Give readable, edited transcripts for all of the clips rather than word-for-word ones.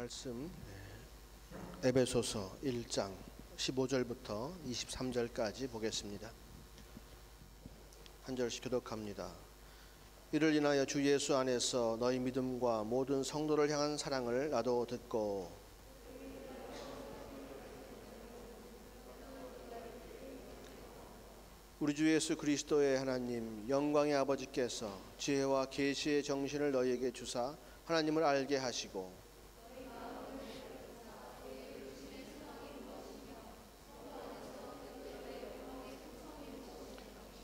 말씀 에베소서 1장 15절부터 23절까지 보겠습니다. 한 절씩 교독합니다. 이를 인하여 주 예수 안에서 너희 믿음과 모든 성도를 향한 사랑을 나도 듣고 우리 주 예수 그리스도의 하나님 영광의 아버지께서 지혜와 계시의 정신을 너희에게 주사 하나님을 알게 하시고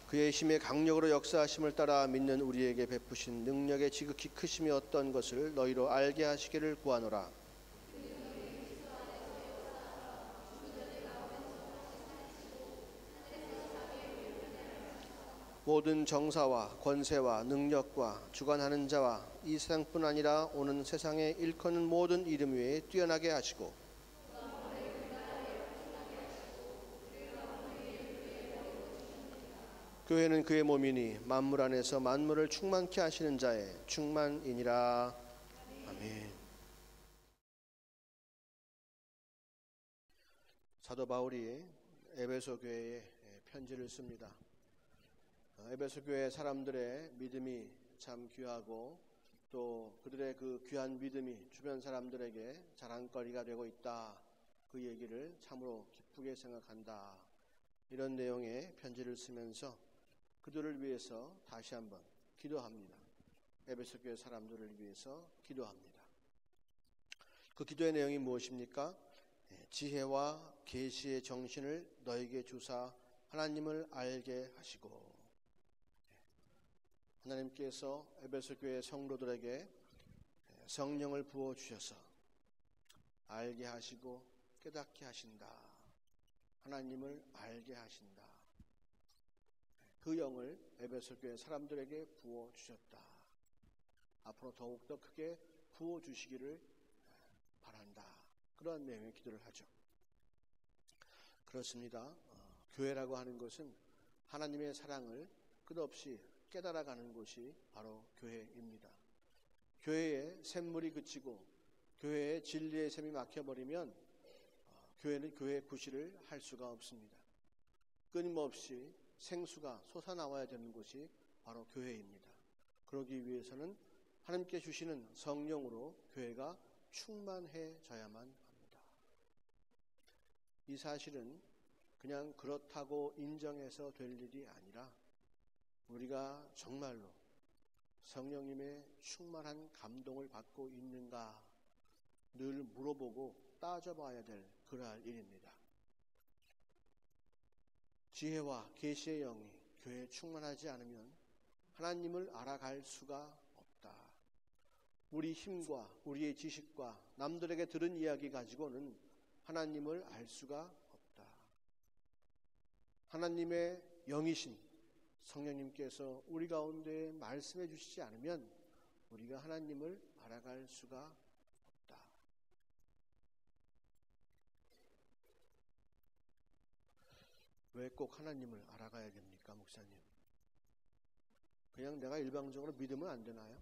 그의 힘의 강력으로 역사하심을 따라 믿는 우리에게 베푸신 능력의 지극히 크심이 어떤 것을 너희로 알게 하시기를 구하노라. 모든 정사와 권세와 능력과 주관하는 자와 이 세상뿐 아니라 오는 세상에 일컫는 모든 이름 위에 뛰어나게 하시고 교회는 그의 몸이니 만물 안에서 만물을 충만케 하시는 자의 충만이니라. 아멘. 사도 바울이 에베소 교회에 편지를 씁니다. 에베소 교회 사람들의 믿음이 참 귀하고 또 그들의 그 귀한 믿음이 주변 사람들에게 자랑거리가 되고 있다. 그 얘기를 참으로 기쁘게 생각한다. 이런 내용의 편지를 쓰면서 그들을 위해서 다시 한번 기도합니다. 에베소 교회 사람들을 위해서 기도합니다. 그 기도의 내용이 무엇입니까? 지혜와 계시의 정신을 너에게 주사 하나님을 알게 하시고, 하나님께서 에베소 교회 성도들에게 성령을 부어 주셔서 알게 하시고 깨닫게 하신다. 하나님을 알게 하신다. 그 영을 에베소 교회 사람들에게 부어 주셨다. 앞으로 더욱더 크게 부어 주시기를 바란다. 그런 내용의 기도를 하죠. 그렇습니다. 교회라고 하는 것은 하나님의 사랑을 끝없이 깨달아가는 곳이 바로 교회입니다. 교회의 샘물이 그치고 교회의 진리의 샘이 막혀버리면 교회는 교회의 구실을 할 수가 없습니다. 끊임없이 생수가 솟아나와야 되는 곳이 바로 교회입니다. 그러기 위해서는 하나님께 주시는 성령으로 교회가 충만해져야만 합니다. 이 사실은 그냥 그렇다고 인정해서 될 일이 아니라 우리가 정말로 성령님의 충만한 감동을 받고 있는가 늘 물어보고 따져봐야 될 그러할 일입니다. 지혜와 계시의 영이 교회에 충만하지 않으면 하나님을 알아갈 수가 없다. 우리 힘과 우리의 지식과 남들에게 들은 이야기 가지고는 하나님을 알 수가 없다. 하나님의 영이신 성령님께서 우리 가운데 말씀해 주시지 않으면 우리가 하나님을 알아갈 수가 없다. 왜 꼭 하나님을 알아가야 됩니까, 목사님? 그냥 내가 일방적으로 믿으면 안 되나요?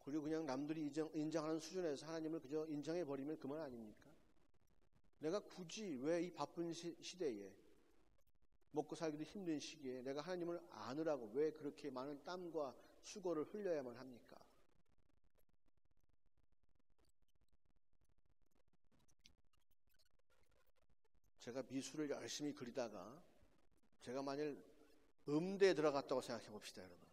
그리고 그냥 남들이 인정하는 수준에서 하나님을 그저 인정해버리면 그만 아닙니까? 내가 굳이 왜 이 바쁜 시대에 먹고 살기도 힘든 시기에 내가 하나님을 아느라고 왜 그렇게 많은 땀과 수고를 흘려야만 합니까? 제가 미술을 열심히 그리다가 제가 만일 음대에 들어갔다고 생각해 봅시다, 여러분.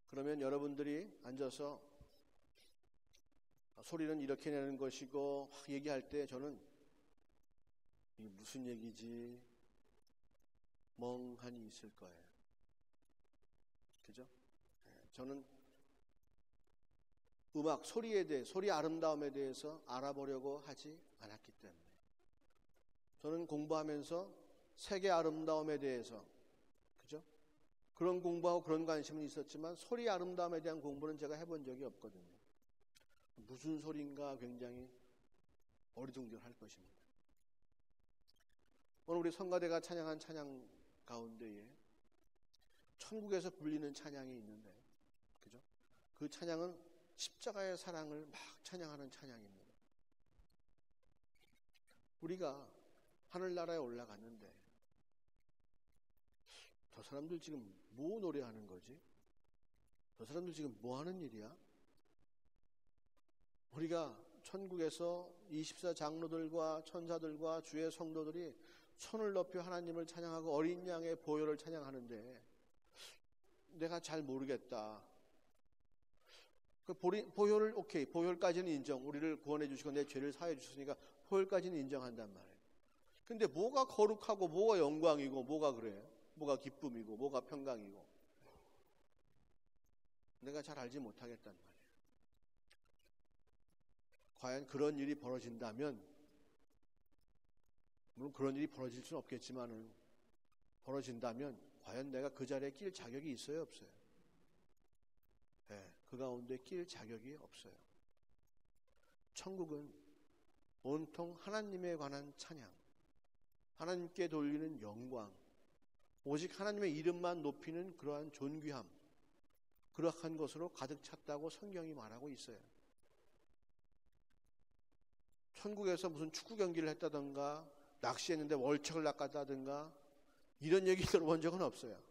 그러면 여러분들이 앉아서 소리는 이렇게 내는 것이고 얘기할 때 저는 이게 무슨 얘기지? 멍하니 있을 거예요. 그죠? 저는 음악, 소리에 대해, 소리 아름다움에 대해서 알아보려고 하지 않았기 때문에 저는 공부하면서 색의 아름다움에 대해서, 그죠? 그런 공부하고 그런 관심은 있었지만 소리의 아름다움에 대한 공부는 제가 해본 적이 없거든요. 무슨 소리인가 굉장히 어리둥절할 것입니다. 오늘 우리 성가대가 찬양한 찬양 가운데에 천국에서 불리는 찬양이 있는데, 그죠? 그 찬양은 십자가의 사랑을 막 찬양하는 찬양입니다. 우리가 하늘나라에 올라갔는데 저 사람들 지금 뭐 노래하는 거지? 저 사람들 지금 뭐 하는 일이야? 우리가 천국에서 24장로들과 천사들과 주의 성도들이 손을 높여 하나님을 찬양하고 어린 양의 보혈을 찬양하는데 내가 잘 모르겠다. 그 보혈을 오케이, 보혈까지는 인정. 우리를 구원해 주시고 내 죄를 사해 주셨으니까 보혈까지는 인정한단 말이에요. 근데 뭐가 거룩하고 뭐가 영광이고 뭐가 그래요? 뭐가 기쁨이고 뭐가 평강이고 내가 잘 알지 못하겠단 말이에요. 과연 그런 일이 벌어진다면, 물론 그런 일이 벌어질 수는 없겠지만은 벌어진다면 과연 내가 그 자리에 낄 자격이 있어요, 없어요? 네, 그 가운데 낄 자격이 없어요. 천국은 온통 하나님에 관한 찬양, 하나님께 돌리는 영광, 오직 하나님의 이름만 높이는 그러한 존귀함, 그러한 것으로 가득 찼다고 성경이 말하고 있어요. 천국에서 무슨 축구 경기를 했다든가 낚시했는데 월척을 낚았다든가 이런 얘기 들어본 적은 없어요.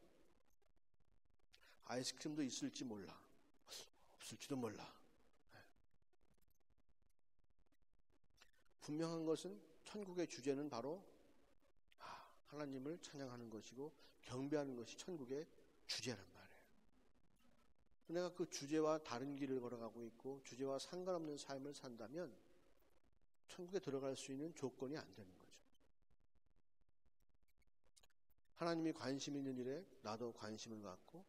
아이스크림도 있을지 몰라, 없을지도 몰라. 분명한 것은 천국의 주제는 바로 하나님을 찬양하는 것이고 경배하는 것이 천국의 주제란 말이에요. 내가 그 주제와 다른 길을 걸어가고 있고 주제와 상관없는 삶을 산다면 천국에 들어갈 수 있는 조건이 안 되는 거죠. 하나님이 관심 있는 일에 나도 관심을 갖고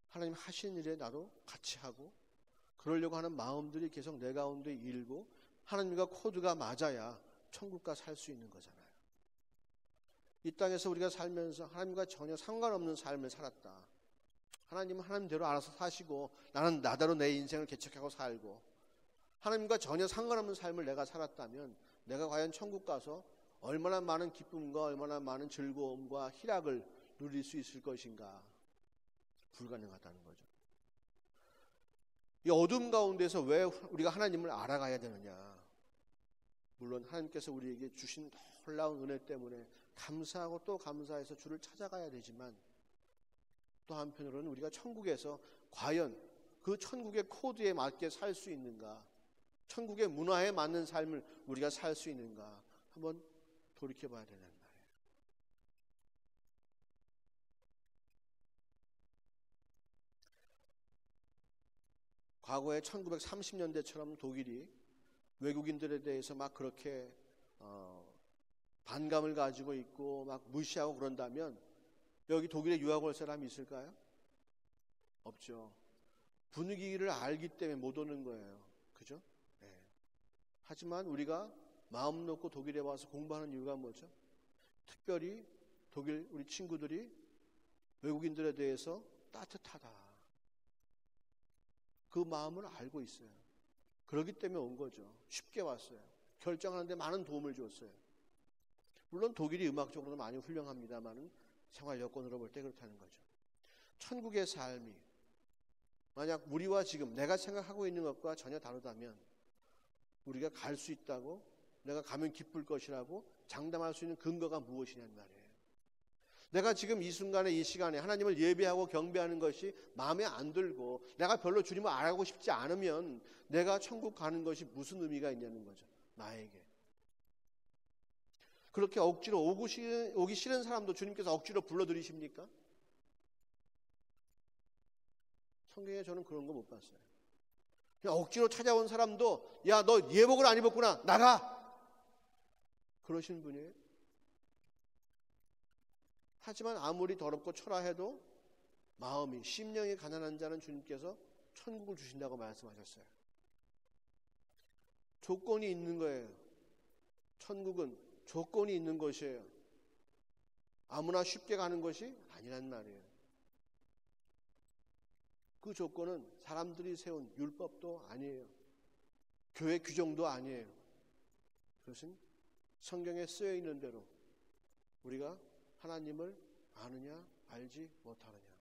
하나님 하시는 일에 나도 같이 하고 그러려고 하는 마음들이 계속 내 가운데 일고 하나님과 코드가 맞아야 천국과 살 수 있는 거잖아요. 이 땅에서 우리가 살면서 하나님과 전혀 상관없는 삶을 살았다. 하나님은 하나님대로 알아서 사시고 나는 나대로 내 인생을 개척하고 살고 하나님과 전혀 상관없는 삶을 내가 살았다면 내가 과연 천국 가서 얼마나 많은 기쁨과 얼마나 많은 즐거움과 희락을 누릴 수 있을 것인가? 불가능하다는 거죠. 이 어둠 가운데서 왜 우리가 하나님을 알아가야 되느냐? 물론 하나님께서 우리에게 주신 놀라운 은혜 때문에 감사하고 또 감사해서 주를 찾아가야 되지만 또 한편으로는 우리가 천국에서 과연 그 천국의 코드에 맞게 살 수 있는가? 천국의 문화에 맞는 삶을 우리가 살 수 있는가? 한번 돌이켜봐야 되는 말이에요. 과거에 1930년대처럼 독일이 외국인들에 대해서 막 그렇게 반감을 가지고 있고 막 무시하고 그런다면 여기 독일에 유학 올 사람이 있을까요? 없죠. 분위기를 알기 때문에 못 오는 거예요. 그죠? 네. 하지만 우리가 마음 놓고 독일에 와서 공부하는 이유가 뭐죠? 특별히 독일 우리 친구들이 외국인들에 대해서 따뜻하다. 그 마음을 알고 있어요. 그렇기 때문에 온 거죠. 쉽게 왔어요. 결정하는데 많은 도움을 줬어요. 물론 독일이 음악적으로도 많이 훌륭합니다만 생활 여건으로 볼 때 그렇다는 거죠. 천국의 삶이 만약 우리와 지금 내가 생각하고 있는 것과 전혀 다르다면 우리가 갈 수 있다고 내가 가면 기쁠 것이라고 장담할 수 있는 근거가 무엇이냐는 말이에요. 내가 지금 이 순간에 이 시간에 하나님을 예배하고 경배하는 것이 마음에 안 들고 내가 별로 주님을 알아가고 싶지 않으면 내가 천국 가는 것이 무슨 의미가 있냐는 거죠. 나에게. 그렇게 억지로 오기 싫은 사람도 주님께서 억지로 불러들이십니까? 성경에 저는 그런 거 못 봤어요. 그냥 억지로 찾아온 사람도 야, 너 예복을 안 입었구나. 나가. 그러신 분이에요. 하지만 아무리 더럽고 초라해도 마음이 심령이 가난한 자는 주님께서 천국을 주신다고 말씀하셨어요. 조건이 있는 거예요. 천국은 조건이 있는 것이에요. 아무나 쉽게 가는 것이 아니란 말이에요. 그 조건은 사람들이 세운 율법도 아니에요. 교회 규정도 아니에요. 그것은 성경에 쓰여 있는 대로 우리가 하나님을 아느냐 알지 못하느냐.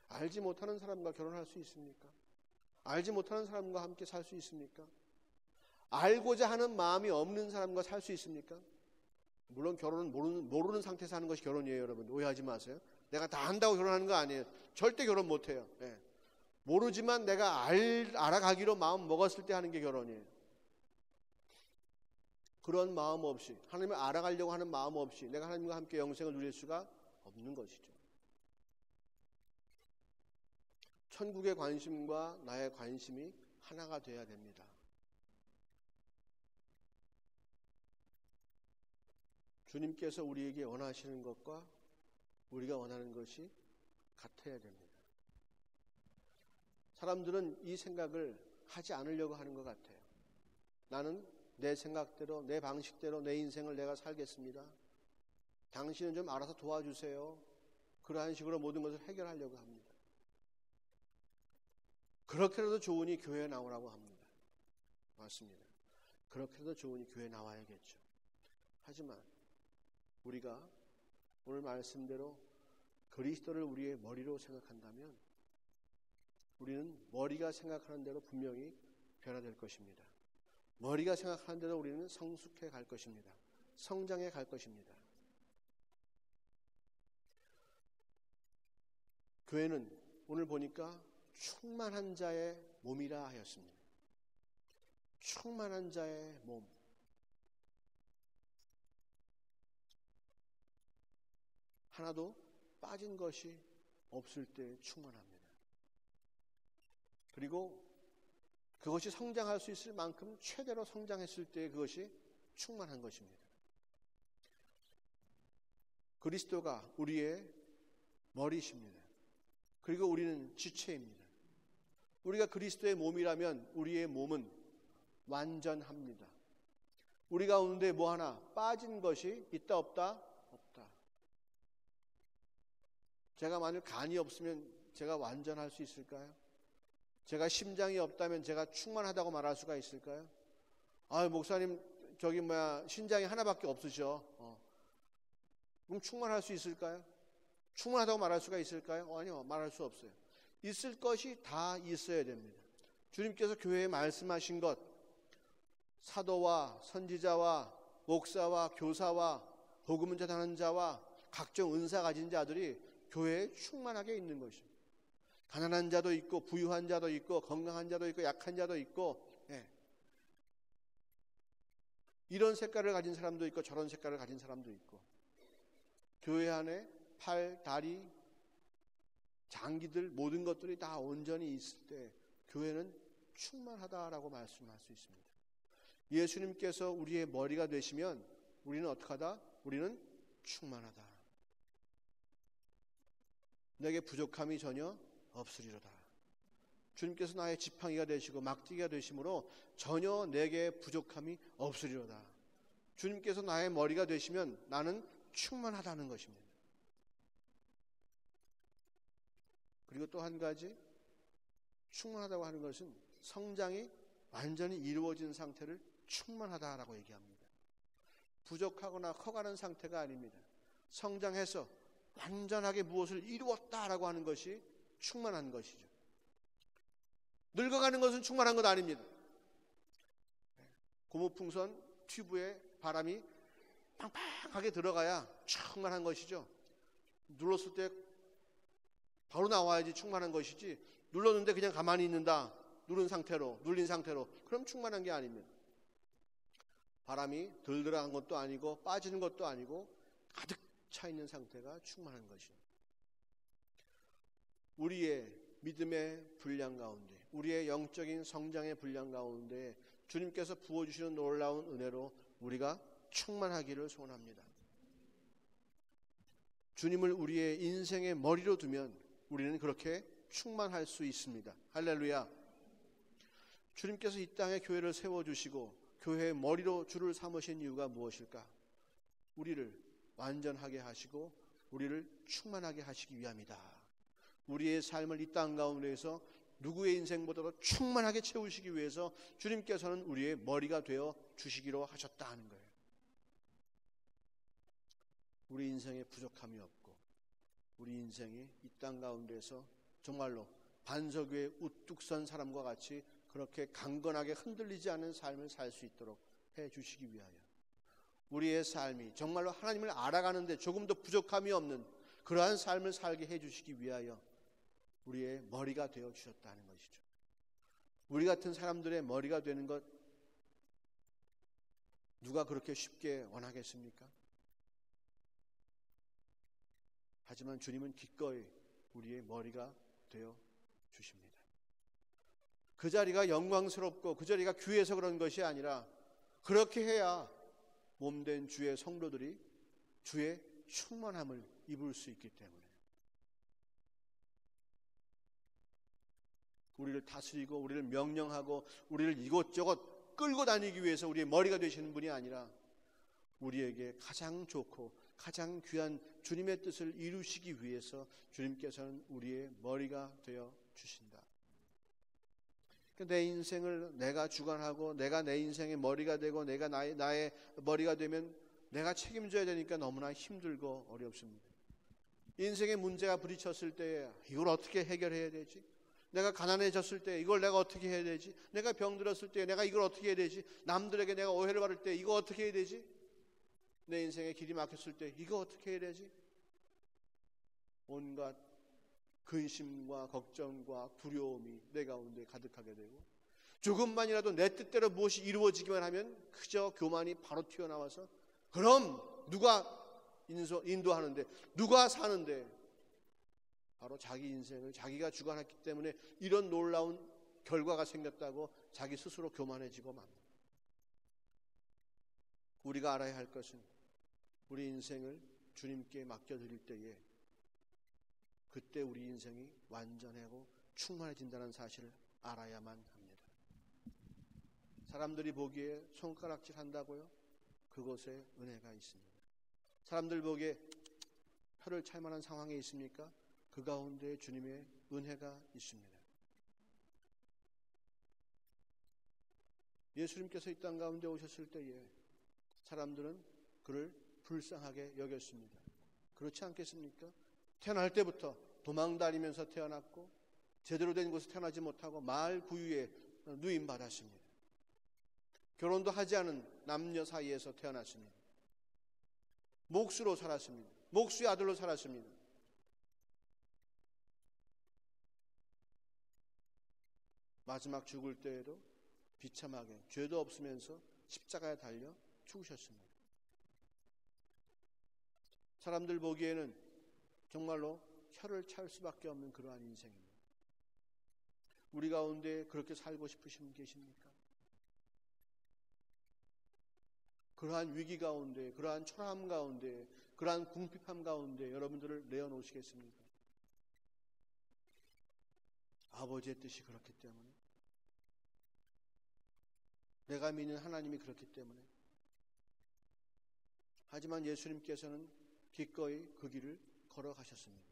알지 못하는 사람과 결혼할 수 있습니까? 알지 못하는 사람과 함께 살 수 있습니까? 알고자 하는 마음이 없는 사람과 살 수 있습니까? 물론 결혼은 모르는 상태에서 하는 것이 결혼이에요, 여러분. 오해하지 마세요. 내가 다 안다고 결혼하는 거 아니에요. 절대 결혼 못해요. 예. 모르지만 내가 알아가기로 마음 먹었을 때 하는 게 결혼이에요. 그런 마음 없이, 하나님을 알아가려고 하는 마음 없이 내가 하나님과 함께 영생을 누릴 수가 없는 것이죠. 천국의 관심과 나의 관심이 하나가 되어야 됩니다. 주님께서 우리에게 원하시는 것과 우리가 원하는 것이 같아야 됩니다. 사람들은 이 생각을 하지 않으려고 하는 것 같아요. 나는 내 생각대로, 내 방식대로 내 인생을 내가 살겠습니다. 당신은 좀 알아서 도와주세요. 그러한 식으로 모든 것을 해결하려고 합니다. 그렇게라도 좋으니 교회에 나오라고 합니다. 맞습니다. 그렇게라도 좋으니 교회에 나와야겠죠. 하지만 우리가 오늘 말씀대로 그리스도를 우리의 머리로 생각한다면 우리는 머리가 생각하는 대로 분명히 변화될 것입니다. 머리가 생각하는 대로 우리는 성숙해 갈 것입니다. 성장해 갈 것입니다. 교회는 오늘 보니까 충만한 자의 몸이라 하였습니다. 충만한 자의 몸. 하나도 빠진 것이 없을 때 충만합니다. 그리고 그것이 성장할 수 있을 만큼 최대로 성장했을 때 그것이 충만한 것입니다. 그리스도가 우리의 머리십니다. 그리고 우리는 지체입니다. 우리가 그리스도의 몸이라면 우리의 몸은 완전합니다. 우리 가운데 뭐 하나 빠진 것이 있다 없다? 없다. 제가 만일 간이 없으면 제가 완전할 수 있을까요? 제가 심장이 없다면 제가 충만하다고 말할 수가 있을까요? 목사님 신장이 하나밖에 없으셔. 그럼 충만할 수 있을까요? 충만하다고 말할 수가 있을까요? 아니요, 말할 수 없어요. 있을 것이 다 있어야 됩니다. 주님께서 교회에 말씀하신 것, 사도와 선지자와 목사와 교사와 복음을 전하는 자와 각종 은사 가진 자들이 교회에 충만하게 있는 것입니다. 가난한 자도 있고 부유한 자도 있고 건강한 자도 있고 약한 자도 있고, 이런 색깔을 가진 사람도 있고 저런 색깔을 가진 사람도 있고, 교회 안에 팔, 다리, 장기들 모든 것들이 다 온전히 있을 때 교회는 충만하다라고 말씀할 수 있습니다. 예수님께서 우리의 머리가 되시면 우리는 어떻게 하다? 우리는 충만하다. 내게 부족함이 전혀 없으리로다. 주님께서 나의 지팡이가 되시고 막대기가 되심으로 전혀 내게 부족함이 없으리로다. 주님께서 나의 머리가 되시면 나는 충만하다는 것입니다. 그리고 또 한 가지, 충만하다고 하는 것은 성장이 완전히 이루어진 상태를 충만하다라고 얘기합니다. 부족하거나 커가는 상태가 아닙니다. 성장해서 완전하게 무엇을 이루었다라고 하는 것이 충만한 것이죠. 늙어가는 것은 충만한 것 아닙니다. 고무풍선 튜브에 바람이 팡팡하게 들어가야 충만한 것이죠. 눌렀을 때 바로 나와야지 충만한 것이지, 눌렀는데 그냥 가만히 있는다, 눌린 상태로, 그럼 충만한 게 아닙니다. 바람이 덜 들어간 것도 아니고 빠지는 것도 아니고 가득 차 있는 상태가 충만한 것입니다. 우리의 믿음의 분량 가운데, 우리의 영적인 성장의 분량 가운데 주님께서 부어주시는 놀라운 은혜로 우리가 충만하기를 소원합니다. 주님을 우리의 인생의 머리로 두면 우리는 그렇게 충만할 수 있습니다. 할렐루야. 주님께서 이 땅에 교회를 세워주시고 교회의 머리로 주를 삼으신 이유가 무엇일까? 우리를 완전하게 하시고 우리를 충만하게 하시기 위함이다. 우리의 삶을 이 땅 가운데에서 누구의 인생보다도 충만하게 채우시기 위해서 주님께서는 우리의 머리가 되어 주시기로 하셨다 하는 거예요. 우리 인생에 부족함이 없고 우리 인생이 이 땅 가운데서 정말로 반석 위에 우뚝 선 사람과 같이 그렇게 강건하게 흔들리지 않는 삶을 살 수 있도록 해 주시기 위하여, 우리의 삶이 정말로 하나님을 알아가는데 조금도 부족함이 없는 그러한 삶을 살게 해 주시기 위하여 우리의 머리가 되어 주셨다는 것이죠. 우리 같은 사람들의 머리가 되는 것 누가 그렇게 쉽게 원하겠습니까? 하지만 주님은 기꺼이 우리의 머리가 되어 주십니다. 그 자리가 영광스럽고 그 자리가 귀해서 그런 것이 아니라 그렇게 해야 몸된 주의 성도들이 주의 충만함을 입을 수 있기 때문에, 우리를 다스리고 우리를 명령하고 우리를 이곳저곳 끌고 다니기 위해서 우리의 머리가 되시는 분이 아니라 우리에게 가장 좋고 가장 귀한 주님의 뜻을 이루시기 위해서 주님께서는 우리의 머리가 되어 주신다. 내 인생을 내가 주관하고 내가 내 인생의 머리가 되고 내가 나의 머리가 되면 내가 책임져야 되니까 너무나 힘들고 어렵습니다. 인생의 문제가 부딪혔을 때 이걸 어떻게 해결해야 되지? 내가 가난해졌을 때 이걸 내가 어떻게 해야 되지? 내가 병들었을 때 내가 이걸 어떻게 해야 되지? 남들에게 내가 오해를 받을 때 이거 어떻게 해야 되지? 내 인생에 길이 막혔을 때 이거 어떻게 해야 되지? 온갖 근심과 걱정과 두려움이 내 가운데 가득하게 되고, 조금만이라도 내 뜻대로 무엇이 이루어지기만 하면 그저 교만이 바로 튀어나와서 그럼 누가 인도하는데, 누가 사는데, 바로 자기 인생을 자기가 주관했기 때문에 이런 놀라운 결과가 생겼다고 자기 스스로 교만해지고 맙니다. 우리가 알아야 할 것은 우리 인생을 주님께 맡겨드릴 때에 그때 우리 인생이 완전하고 충만해진다는 사실을 알아야만 합니다. 사람들이 보기에 손가락질 한다고요? 그것에 은혜가 있습니다. 사람들 보기에 혀를 찰 만한 상황에 있습니까? 그 가운데 주님의 은혜가 있습니다. 예수님께서 이 땅 가운데 오셨을 때에 사람들은 그를 불쌍하게 여겼습니다. 그렇지 않겠습니까? 태어날 때부터 도망다니면서 태어났고 제대로 된 곳에 태어나지 못하고 마을 구유에 누임받았습니다. 결혼도 하지 않은 남녀 사이에서 태어났습니다. 목수로 살았습니다. 목수의 아들로 살았습니다. 마지막 죽을 때에도 비참하게 죄도 없으면서 십자가에 달려 죽으셨습니다. 사람들 보기에는 정말로 혀를 찰 수밖에 없는 그러한 인생입니다. 우리 가운데 그렇게 살고 싶으신 분 계십니까? 그러한 위기 가운데, 그러한 초라함 가운데, 그러한 궁핍함 가운데 여러분들을 내어놓으시겠습니까? 아버지의 뜻이 그렇기 때문에, 내가 믿는 하나님이 그렇기 때문에. 하지만 예수님께서는 기꺼이 그 길을 걸어가셨습니다.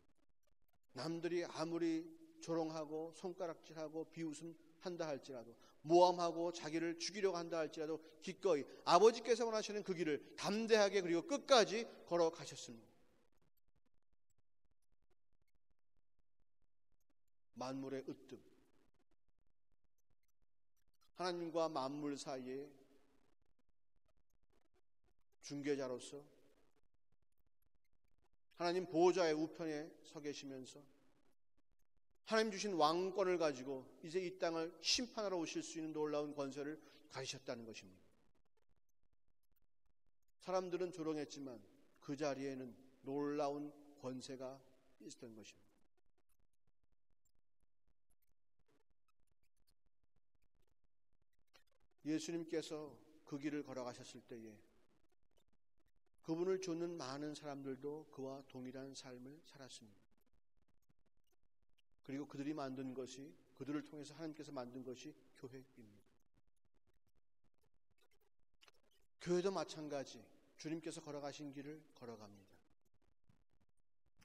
남들이 아무리 조롱하고 손가락질하고 비웃음한다 할지라도, 모함하고 자기를 죽이려고 한다 할지라도 기꺼이 아버지께서 원하시는 그 길을 담대하게 그리고 끝까지 걸어가셨습니다. 만물의 으뜸, 하나님과 만물 사이에 중개자로서 하나님 보호자의 우편에 서 계시면서 하나님 주신 왕권을 가지고 이제 이 땅을 심판하러 오실 수 있는 놀라운 권세를 가지셨다는 것입니다. 사람들은 조롱했지만 그 자리에는 놀라운 권세가 있었던 것입니다. 예수님께서 그 길을 걸어가셨을 때에 그분을 쫓는 많은 사람들도 그와 동일한 삶을 살았습니다. 그리고 그들이 만든 것이, 그들을 통해서 하나님께서 만든 것이 교회입니다. 교회도 마찬가지 주님께서 걸어가신 길을 걸어갑니다.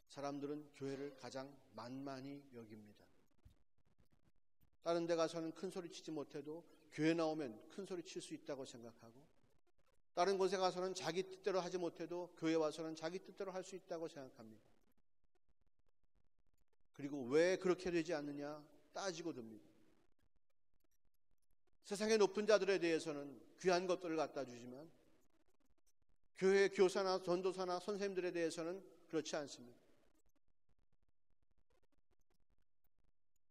사람들은 교회를 가장 만만히 여깁니다. 다른 데 가서는 큰 소리 치지 못해도 교회 나오면 큰 소리 칠 수 있다고 생각하고, 다른 곳에 가서는 자기 뜻대로 하지 못해도 교회 와서는 자기 뜻대로 할 수 있다고 생각합니다. 그리고 왜 그렇게 되지 않느냐? 따지고 듭니다. 세상의 높은 자들에 대해서는 귀한 것들을 갖다 주지만 교회 교사나 전도사나 선생님들에 대해서는 그렇지 않습니다.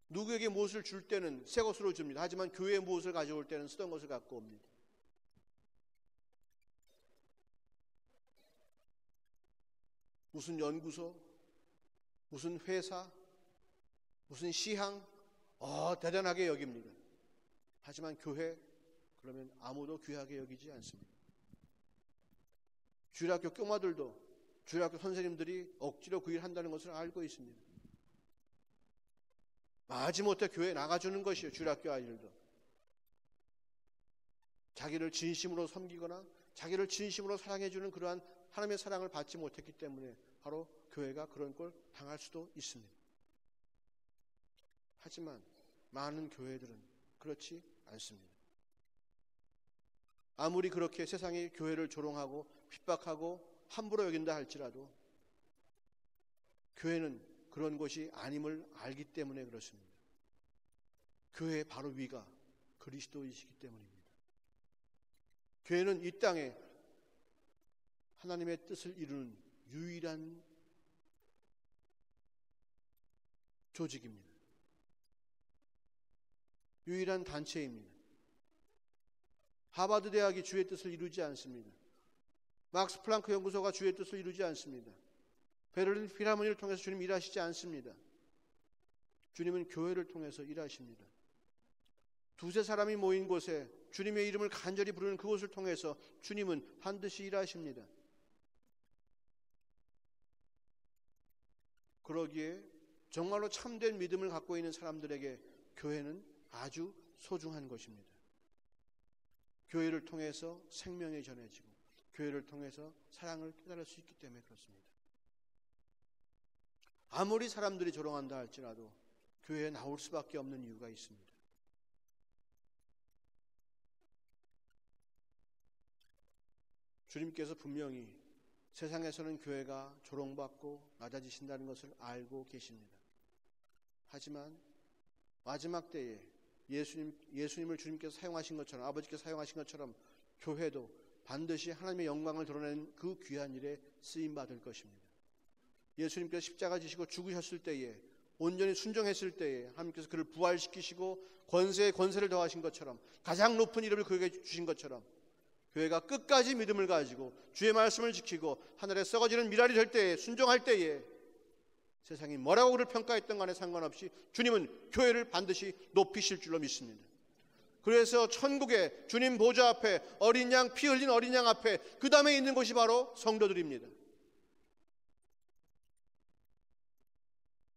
누구에게 무엇을 줄 때는 새 것으로 줍니다. 하지만 교회에 무엇을 가져올 때는 쓰던 것을 갖고 옵니다. 무슨 연구소, 무슨 회사, 무슨 시향, 대단하게 여깁니다. 하지만 교회, 그러면 아무도 귀하게 여기지 않습니다. 주일학교 꼬마들도 주일학교 선생님들이 억지로 그 일 한다는 것을 알고 있습니다. 마지못해 교회에 나가주는 것이요, 주일학교 아이들도. 자기를 진심으로 섬기거나 자기를 진심으로 사랑해주는 그러한 하나님의 사랑을 받지 못했기 때문에 바로 교회가 그런 걸 당할 수도 있습니다. 하지만 많은 교회들은 그렇지 않습니다. 아무리 그렇게 세상이 교회를 조롱하고 핍박하고 함부로 여긴다 할지라도 교회는 그런 것이 아님을 알기 때문에 그렇습니다. 교회의 바로 위가 그리스도이시기 때문입니다. 교회는 이 땅에 하나님의 뜻을 이루는 유일한 조직입니다. 유일한 단체입니다. 하버드 대학이 주의 뜻을 이루지 않습니다. 막스 플랑크 연구소가 주의 뜻을 이루지 않습니다. 베를린 필하모니를 통해서 주님 일하시지 않습니다. 주님은 교회를 통해서 일하십니다. 두세 사람이 모인 곳에 주님의 이름을 간절히 부르는 그곳을 통해서 주님은 반드시 일하십니다. 그러기에 정말로 참된 믿음을 갖고 있는 사람들에게 교회는 아주 소중한 것입니다. 교회를 통해서 생명이 전해지고 교회를 통해서 사랑을 깨달을 수 있기 때문에 그렇습니다. 아무리 사람들이 조롱한다 할지라도 교회에 나올 수밖에 없는 이유가 있습니다. 주님께서 분명히 세상에서는 교회가 조롱받고 낮아지신다는 것을 알고 계십니다. 하지만 마지막 때에 예수님을 주님께서 사용하신 것처럼, 아버지께서 사용하신 것처럼 교회도 반드시 하나님의 영광을 드러내는 그 귀한 일에 쓰임받을 것입니다. 예수님께서 십자가 지시고 죽으셨을 때에, 온전히 순종했을 때에 하나님께서 그를 부활시키시고 권세에 권세를 더하신 것처럼, 가장 높은 이름을 그에게 주신 것처럼 교회가 끝까지 믿음을 가지고 주의 말씀을 지키고 하늘에 썩어지는 미랄이 될 때에, 순종할 때에 세상이 뭐라고 그를 평가했던 간에 상관없이 주님은 교회를 반드시 높이실 줄로 믿습니다. 그래서 천국에 주님 보좌 앞에 어린 양, 피 흘린 어린 양 앞에 그 다음에 있는 곳이 바로 성도들입니다.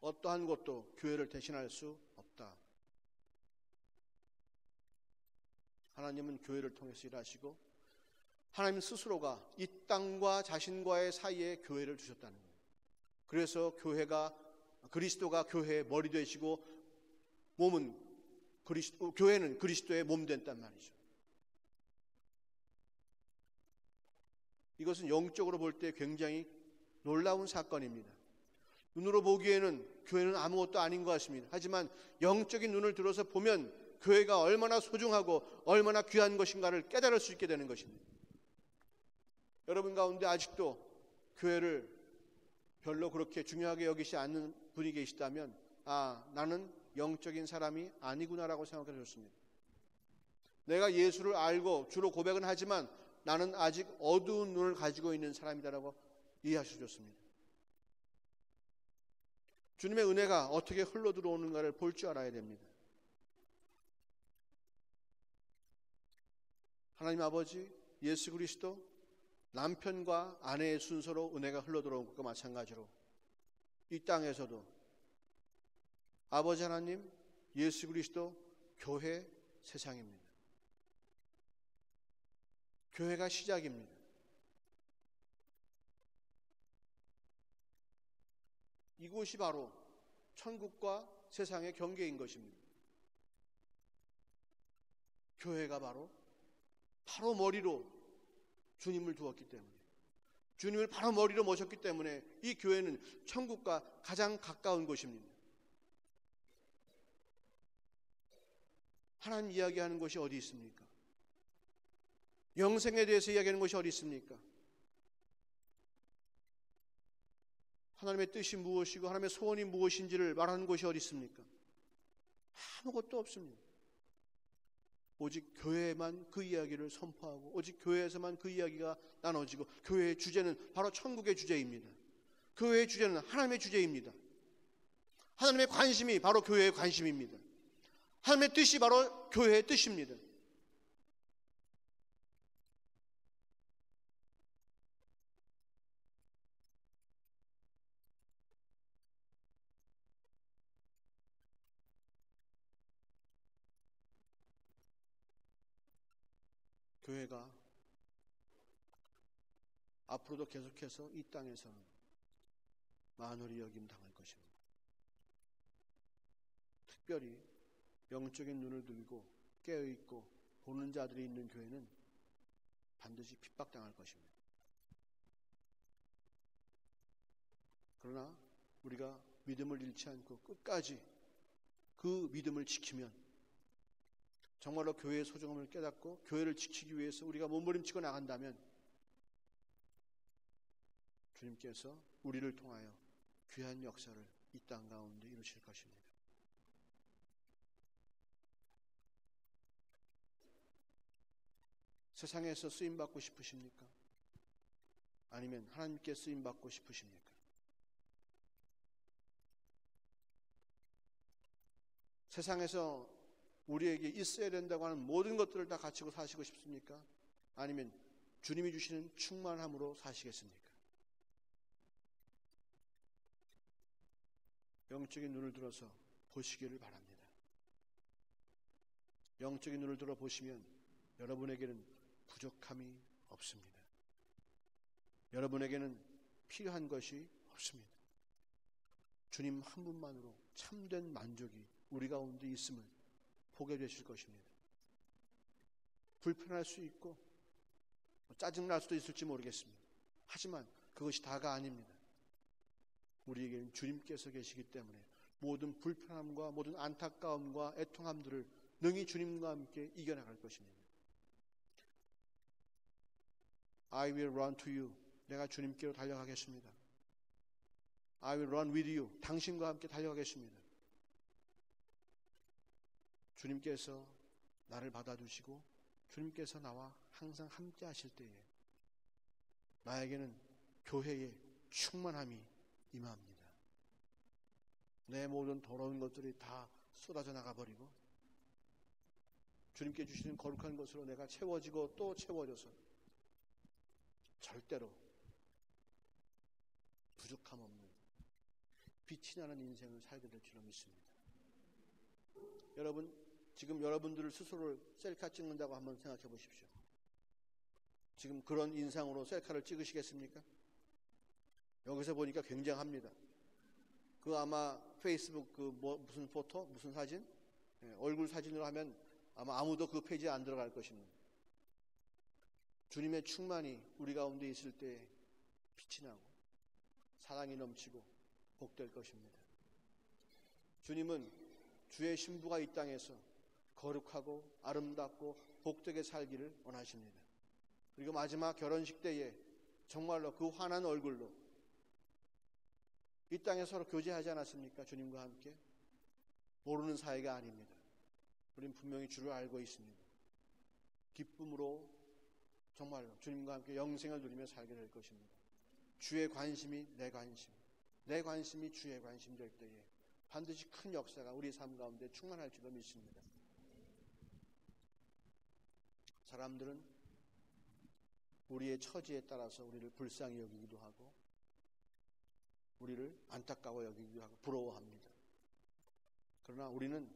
어떠한 것도 교회를 대신할 수 없다. 하나님은 교회를 통해서 일하시고 하나님 스스로가 이 땅과 자신과의 사이에 교회를 두셨다는 거예요. 그래서 그리스도가 교회의 머리 되시고 교회는 그리스도의 몸 됐단 말이죠. 이것은 영적으로 볼 때 굉장히 놀라운 사건입니다. 눈으로 보기에는 교회는 아무것도 아닌 것 같습니다. 하지만 영적인 눈을 들어서 보면 교회가 얼마나 소중하고 얼마나 귀한 것인가를 깨달을 수 있게 되는 것입니다. 여러분 가운데 아직도 교회를 별로 그렇게 중요하게 여기지 않는 분이 계시다면 나는 영적인 사람이 아니구나라고 생각해 좋습니다. 내가 예수를 알고 주로 고백은 하지만 나는 아직 어두운 눈을 가지고 있는 사람이다라고 이해하셔도 좋습니다. 주님의 은혜가 어떻게 흘러 들어오는가를 볼 줄 알아야 됩니다. 하나님 아버지, 예수 그리스도, 남편과 아내의 순서로 은혜가 흘러 들어온 것과 마찬가지로 이 땅에서도 아버지 하나님, 예수 그리스도, 교회, 세상입니다. 교회가 시작입니다. 이곳이 바로 천국과 세상의 경계인 것입니다. 교회가 바로 머리로 주님을 두었기 때문에, 주님을 바로 머리로 모셨기 때문에 이 교회는 천국과 가장 가까운 곳입니다. 하나님 이야기하는 것이 어디 있습니까? 영생에 대해서 이야기하는 것이 어디 있습니까? 하나님의 뜻이 무엇이고 하나님의 소원이 무엇인지를 말하는 것이 어디 있습니까? 아무것도 없습니다. 오직 교회에만 그 이야기를 선포하고 오직 교회에서만 그 이야기가 나눠지고 교회의 주제는 바로 천국의 주제입니다. 교회의 주제는 하나님의 주제입니다. 하나님의 관심이 바로 교회의 관심입니다. 하나님의 뜻이 바로 교회의 뜻입니다. 교회가 앞으로도 계속해서 이 땅에서는 만홀히 여김 당할 것입니다. 특별히 영적인 눈을 들고 깨어있고 보는 자들이 있는 교회는 반드시 핍박당할 것입니다. 그러나 우리가 믿음을 잃지 않고 끝까지 그 믿음을 지키면 정말로 교회의 소중함을 깨닫고 교회를 지키기 위해서 우리가 몸부림치고 나간다면 주님께서 우리를 통하여 귀한 역사를 이 땅 가운데 이루실 것입니다. 세상에서 쓰임받고 싶으십니까? 아니면 하나님께 쓰임받고 싶으십니까? 세상에서 우리에게 있어야 된다고 하는 모든 것들을 다 가지고 사시고 싶습니까? 아니면 주님이 주시는 충만함으로 사시겠습니까? 영적인 눈을 들어서 보시기를 바랍니다. 영적인 눈을 들어 보시면 여러분에게는 부족함이 없습니다. 여러분에게는 필요한 것이 없습니다. 주님 한 분만으로 참된 만족이 우리 가운데 있음을 보게 되실 것입니다. 불편할 수 있고 짜증날 수도 있을지 모르겠습니다. 하지만 그것이 다가 아닙니다. 우리에게는 주님께서 계시기 때문에 모든 불편함과 모든 안타까움과 애통함들을 능히 주님과 함께 이겨나갈 것입니다. I will run to you. 내가 주님께로 달려가겠습니다. I will run with you. 당신과 함께 달려가겠습니다. 주님께서 나를 받아주시고 주님께서 나와 항상 함께 하실 때에 나에게는 교회의 충만함이 임합니다. 내 모든 더러운 것들이 다 쏟아져 나가버리고 주님께 주시는 거룩한 것으로 내가 채워지고 또 채워져서 절대로 부족함 없는 빛이 나는 인생을 살게 될 줄로 믿습니다. 여러분, 지금 여러분들을 스스로를 셀카 찍는다고 한번 생각해 보십시오. 지금 그런 인상으로 셀카를 찍으시겠습니까? 여기서 보니까 굉장합니다. 그 아마 페이스북 무슨 포토, 무슨 사진, 얼굴 사진으로 하면 아마 아무도 그 페이지에 안 들어갈 것입니다. 주님의 충만이 우리 가운데 있을 때 빛이 나고 사랑이 넘치고 복될 것입니다. 주님은 주의 신부가 이 땅에서 거룩하고 아름답고 복되게 살기를 원하십니다. 그리고 마지막 결혼식 때에 정말로 그 환한 얼굴로 이 땅에 서로 교제하지 않았습니까? 주님과 함께. 모르는 사이가 아닙니다. 우리는 분명히 주를 알고 있습니다. 기쁨으로 정말로 주님과 함께 영생을 누리며 살게 될 것입니다. 주의 관심이 내 관심, 내 관심이 주의 관심 될 때에 반드시 큰 역사가 우리 삶 가운데 충만할 줄로 믿습니다. 사람들은 우리의 처지에 따라서 우리를 불쌍히 여기기도 하고 우리를 안타까워 여기기도 하고 부러워합니다. 그러나 우리는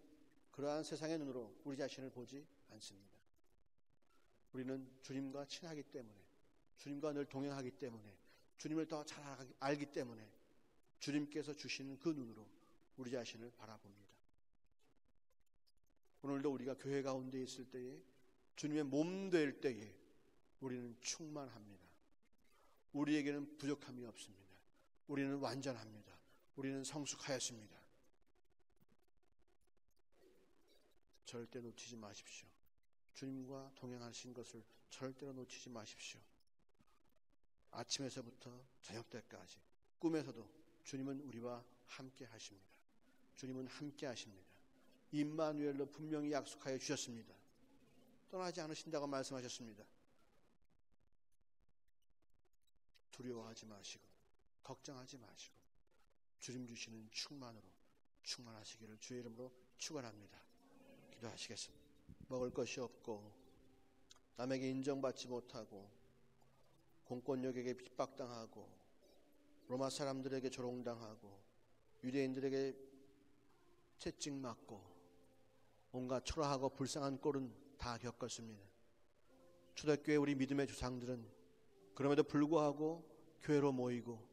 그러한 세상의 눈으로 우리 자신을 보지 않습니다. 우리는 주님과 친하기 때문에, 주님과 늘 동행하기 때문에, 주님을 더 잘 알기 때문에 주님께서 주시는 그 눈으로 우리 자신을 바라봅니다. 오늘도 우리가 교회 가운데 있을 때에, 주님의 몸 될 때에 우리는 충만합니다. 우리에게는 부족함이 없습니다. 우리는 완전합니다. 우리는 성숙하였습니다. 절대 놓치지 마십시오. 주님과 동행하신 것을 절대로 놓치지 마십시오. 아침에서부터 저녁 때까지 꿈에서도 주님은 우리와 함께 하십니다. 주님은 함께 하십니다. 임마누엘로 분명히 약속하여 주셨습니다. 떠나지 않으신다고 말씀하셨습니다. 두려워하지 마시고 걱정하지 마시고 주님 주시는 충만으로 충만하시기를 주의 이름으로 축원합니다. 기도하시겠습니다. 먹을 것이 없고 남에게 인정받지 못하고 공권력에게 핍박당하고 로마 사람들에게 조롱당하고 유대인들에게 채찍맞고 온갖 초라하고 불쌍한 꼴은 다 겪었습니다. 초대교회 우리 믿음의 조상들은 그럼에도 불구하고 교회로 모이고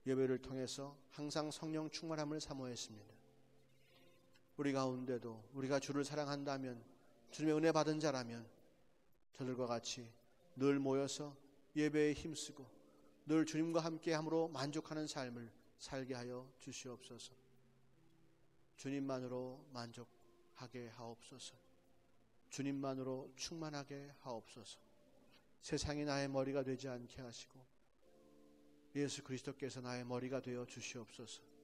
예배를 통해서 항상 성령 충만함을 사모했습니다. 우리 가운데도 우리가 주를 사랑한다면, 주님의 은혜 받은 자라면 저들과 같이 늘 모여서 예배에 힘쓰고 늘 주님과 함께함으로 만족하는 삶을 살게 하여 주시옵소서. 주님만으로 만족하게 하옵소서. 주님만으로 충만하게 하옵소서. 세상이 나의 머리가 되지 않게 하시고 예수 그리스도께서 나의 머리가 되어 주시옵소서.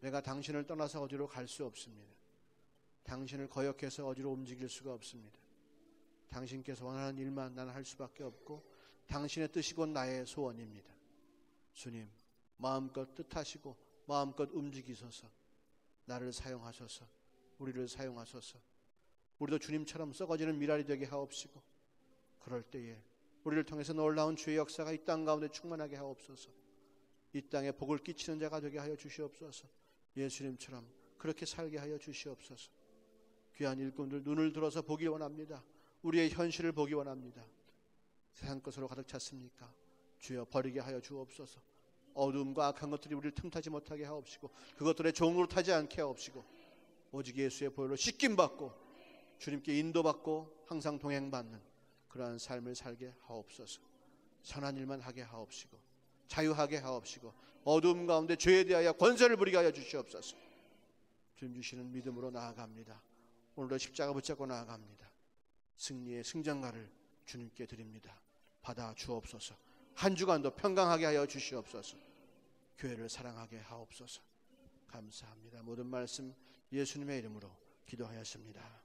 내가 당신을 떠나서 어디로 갈 수 없습니다. 당신을 거역해서 어디로 움직일 수가 없습니다. 당신께서 원하는 일만 나는 할 수밖에 없고 당신의 뜻이 곧 나의 소원입니다. 주님, 마음껏 뜻하시고 마음껏 움직이소서. 나를 사용하소서. 우리를 사용하소서. 우리도 주님처럼 썩어지는 미랄이 되게 하옵시고 그럴 때에 우리를 통해서 놀라운 주의 역사가 이 땅 가운데 충만하게 하옵소서. 이 땅에 복을 끼치는 자가 되게 하여 주시옵소서. 예수님처럼 그렇게 살게 하여 주시옵소서. 귀한 일꾼들 눈을 들어서 보기 원합니다. 우리의 현실을 보기 원합니다. 세상 것으로 가득 찼습니까? 주여 버리게 하여 주옵소서. 어두움과 악한 것들이 우리를 틈타지 못하게 하옵시고 그것들의 종으로 타지 않게 하옵시고 오직 예수의 보혈로 씻김받고 주님께 인도받고 항상 동행받는 그러한 삶을 살게 하옵소서. 선한 일만 하게 하옵시고 자유하게 하옵시고 어두움 가운데 죄에 대하여 권세를 부리게 하여 주시옵소서. 주님 주시는 믿음으로 나아갑니다. 오늘도 십자가 붙잡고 나아갑니다. 승리의 승전가를 주님께 드립니다. 받아 주옵소서. 한 주간도 평강하게 하여 주시옵소서. 교회를 사랑하게 하옵소서. 감사합니다. 모든 말씀 예수님의 이름으로 기도하였습니다.